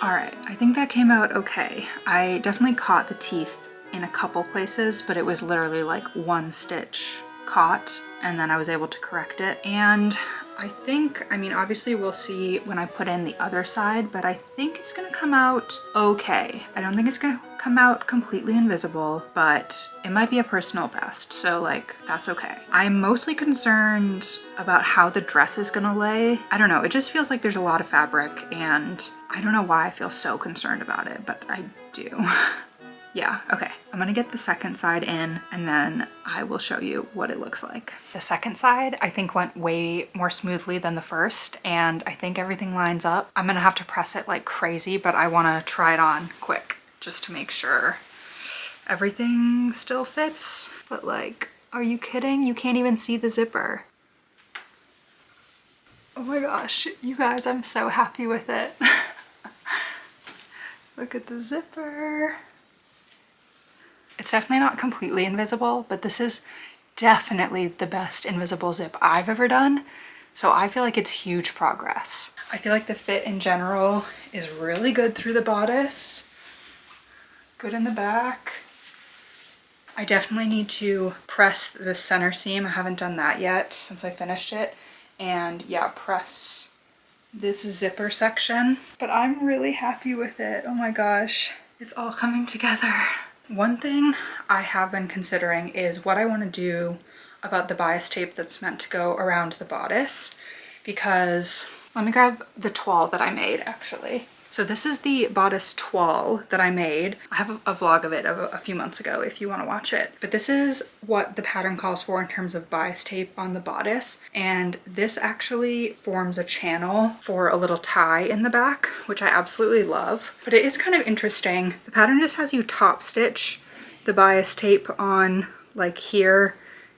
All right, I think that came out okay. I definitely caught the teeth in a couple places, but it was literally like one stitch caught and then I was able to correct it. And I think, I mean, obviously we'll see when I put in the other side, but I think it's gonna come out okay. I don't think it's gonna come out completely invisible, but it might be a personal best, so like, that's okay. I'm mostly concerned about how the dress is gonna lay. I don't know, it just feels like there's a lot of fabric and I don't know why I feel so concerned about it, but I do. Yeah, okay. I'm gonna get the second side in and then I will show you what it looks like. The second side I think went way more smoothly than the first and I think everything lines up. I'm gonna have to press it like crazy, but I wanna try it on quick just to make sure everything still fits. But like, are you kidding? You can't even see the zipper. Oh my gosh, you guys, I'm so happy with it. Look at the zipper. It's definitely not completely invisible, but this is definitely the best invisible zip I've ever done. So I feel like it's huge progress. I feel like the fit in general is really good through the bodice. Good in the back. I definitely need to press the center seam. I haven't done that yet since I finished it. And yeah, press this zipper section. But I'm really happy with it. Oh my gosh, it's all coming together. One thing I have been considering is what I want to do about the bias tape that's meant to go around the bodice, because let me grab the toile that I made actually. So this is the bodice toile that I made. I have a vlog of it a few months ago if you want to watch it. But this is what the pattern calls for in terms of bias tape on the bodice. And this actually forms a channel for a little tie in the back, which I absolutely love. But it is kind of interesting. The pattern just has you top stitch the bias tape on like here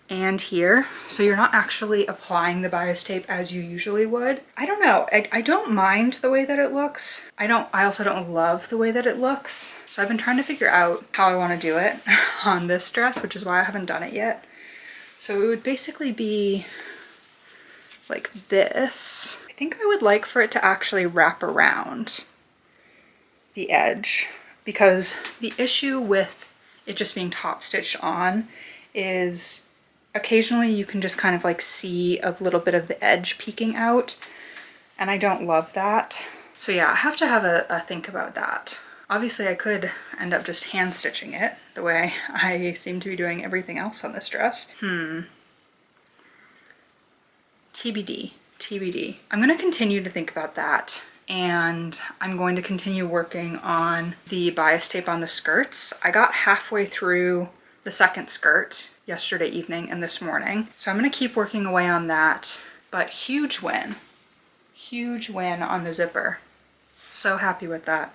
and here, so you're not actually applying the bias tape as you usually would. I don't know, I don't mind the way that it looks. I also don't love the way that it looks. So I've been trying to figure out how I want to do it on this dress, which is why I haven't done it yet. So it would basically be like this. I think I would like for it to actually wrap around the edge, because the issue with it just being top stitched on is occasionally you can just kind of like see a little bit of the edge peeking out, and I don't love that. So yeah, I have to have a think about that. Obviously I could end up just hand stitching it the way I seem to be doing everything else on this dress. TBD, TBD. I'm gonna continue to think about that, and I'm going to continue working on the bias tape on the skirts. I got halfway through the second skirt yesterday evening and this morning, so I'm gonna keep working away on that. But huge win on the zipper. So happy with that.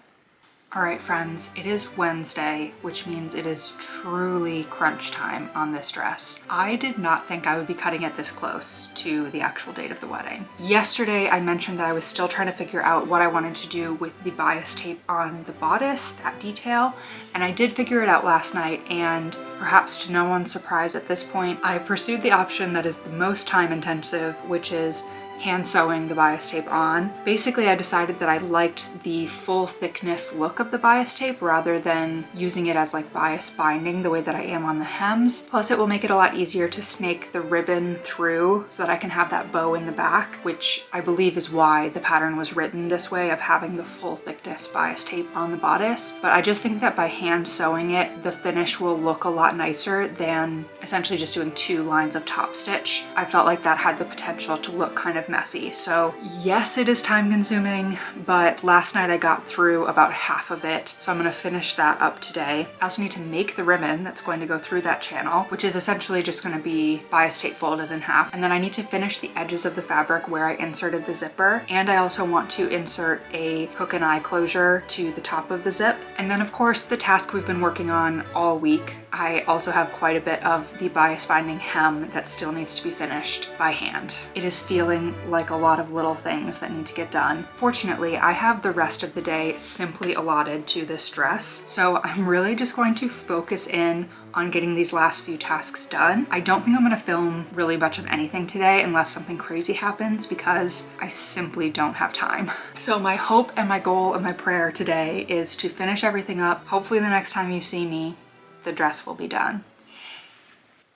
All right, friends, it is Wednesday, which means it is truly crunch time on this dress. I did not think I would be cutting it this close to the actual date of the wedding. Yesterday, I mentioned that I was still trying to figure out what I wanted to do with the bias tape on the bodice, that detail, and I did figure it out last night, and perhaps to no one's surprise at this point, I pursued the option that is the most time intensive, which is hand sewing the bias tape on. Basically, I decided that I liked the full thickness look of the bias tape rather than using it as like bias binding the way that I am on the hems. Plus, it will make it a lot easier to snake the ribbon through so that I can have that bow in the back, which I believe is why the pattern was written this way, of having the full thickness bias tape on the bodice. But I just think that by hand sewing it, the finish will look a lot nicer than essentially just doing 2 lines of top stitch. I felt like that had the potential to look kind of messy. So yes, it is time consuming, but last night I got through about half of it, so I'm gonna finish that up today. I also need to make the ribbon that's going to go through that channel, which is essentially just gonna be bias tape folded in half. And then I need to finish the edges of the fabric where I inserted the zipper. And I also want to insert a hook and eye closure to the top of the zip. And then of course, the task we've been working on all week, I also have quite a bit of the bias binding hem that still needs to be finished by hand. It is feeling like a lot of little things that need to get done. Fortunately, I have the rest of the day simply allotted to this dress, so I'm really just going to focus in on getting these last few tasks done. I don't think I'm gonna film really much of anything today unless something crazy happens because I simply don't have time. So my hope and my goal and my prayer today is to finish everything up. Hopefully the next time you see me, the dress will be done.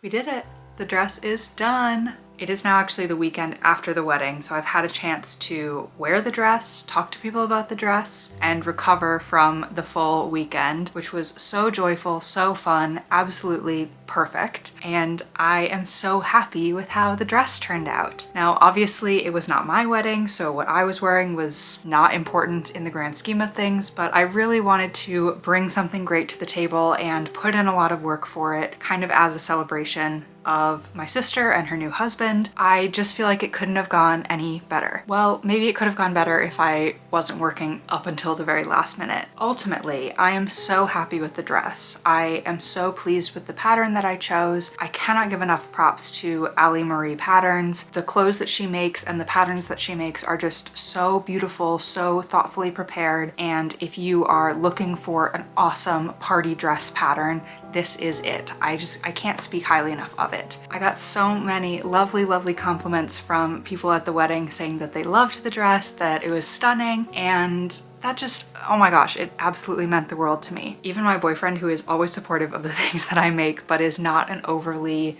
We did it. The dress is done. It is now actually the weekend after the wedding, so I've had a chance to wear the dress, talk to people about the dress, and recover from the full weekend, which was so joyful, so fun, absolutely perfect. And I am so happy with how the dress turned out. Now, obviously it was not my wedding, so what I was wearing was not important in the grand scheme of things, but I really wanted to bring something great to the table and put in a lot of work for it, kind of as a celebration of my sister and her new husband. I just feel like it couldn't have gone any better. Well, maybe it could have gone better if I wasn't working up until the very last minute. Ultimately, I am so happy with the dress. I am so pleased with the pattern that I chose. I cannot give enough props to Ali Marie Patterns. The clothes that she makes and the patterns that she makes are just so beautiful, so thoughtfully prepared. And if you are looking for an awesome party dress pattern, this is it. I can't speak highly enough of it. I got so many lovely, lovely compliments from people at the wedding saying that they loved the dress, that it was stunning, and that just, oh my gosh, it absolutely meant the world to me. Even my boyfriend, who is always supportive of the things that I make, but is not an overly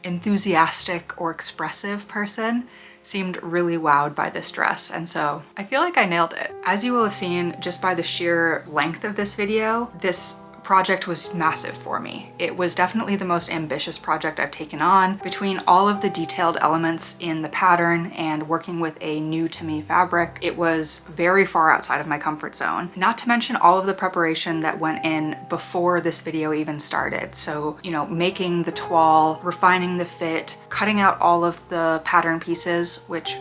enthusiastic or expressive person, seemed really wowed by this dress, and so I feel like I nailed it. As you will have seen just by the sheer length of this video, this project was massive for me. It was definitely the most ambitious project I've taken on. Between all of the detailed elements in the pattern and working with a new to me fabric, it was very far outside of my comfort zone. Not to mention all of the preparation that went in before this video even started. So, you know, making the toile, refining the fit, cutting out all of the pattern pieces, which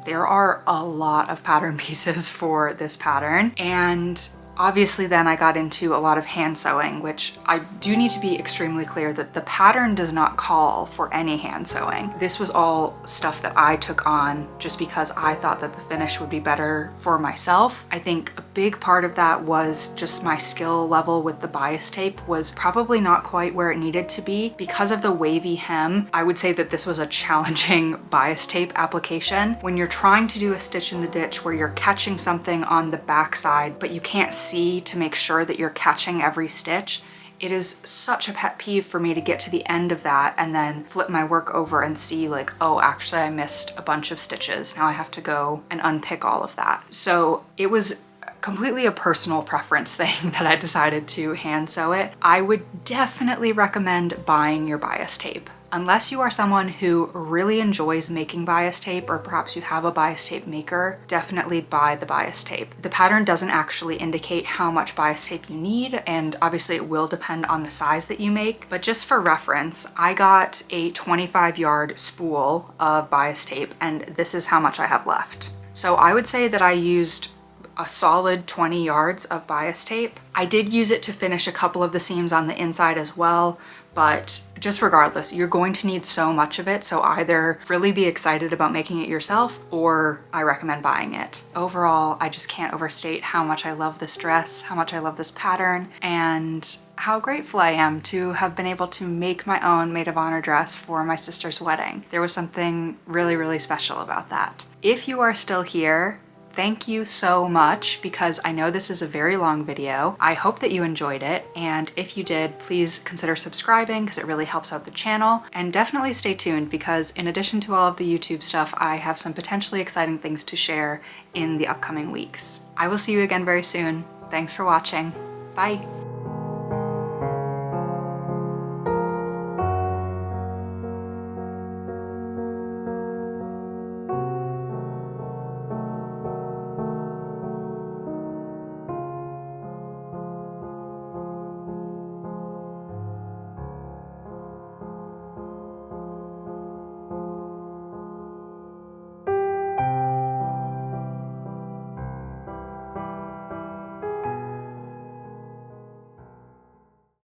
there are a lot of pattern pieces for this pattern, and obviously then I got into a lot of hand sewing, which I do need to be extremely clear that the pattern does not call for any hand sewing. This was all stuff that I took on just because I thought that the finish would be better for myself. I think a big part of that was just my skill level with the bias tape was probably not quite where it needed to be. Because of the wavy hem, I would say that this was a challenging bias tape application. When you're trying to do a stitch in the ditch where you're catching something on the back side, but you can't see to make sure that you're catching every stitch, it is such a pet peeve for me to get to the end of that and then flip my work over and see like, oh, actually I missed a bunch of stitches. Now I have to go and unpick all of that. So it was completely a personal preference thing that I decided to hand sew it. I would definitely recommend buying your bias tape. Unless you are someone who really enjoys making bias tape, or perhaps you have a bias tape maker, definitely buy the bias tape. The pattern doesn't actually indicate how much bias tape you need, and obviously it will depend on the size that you make, but just for reference, I got a 25-yard spool of bias tape, and this is how much I have left. So I would say that I used a solid 20 yards of bias tape. I did use it to finish a couple of the seams on the inside as well, but just regardless, you're going to need so much of it, so either really be excited about making it yourself or I recommend buying it. Overall, I just can't overstate how much I love this dress, how much I love this pattern, and how grateful I am to have been able to make my own maid of honor dress for my sister's wedding. There was something really, really special about that. If you are still here, thank you so much, because I know this is a very long video. I hope that you enjoyed it, and if you did, please consider subscribing because it really helps out the channel, and definitely stay tuned because in addition to all of the YouTube stuff, I have some potentially exciting things to share in the upcoming weeks. I will see you again very soon. Thanks for watching. Bye.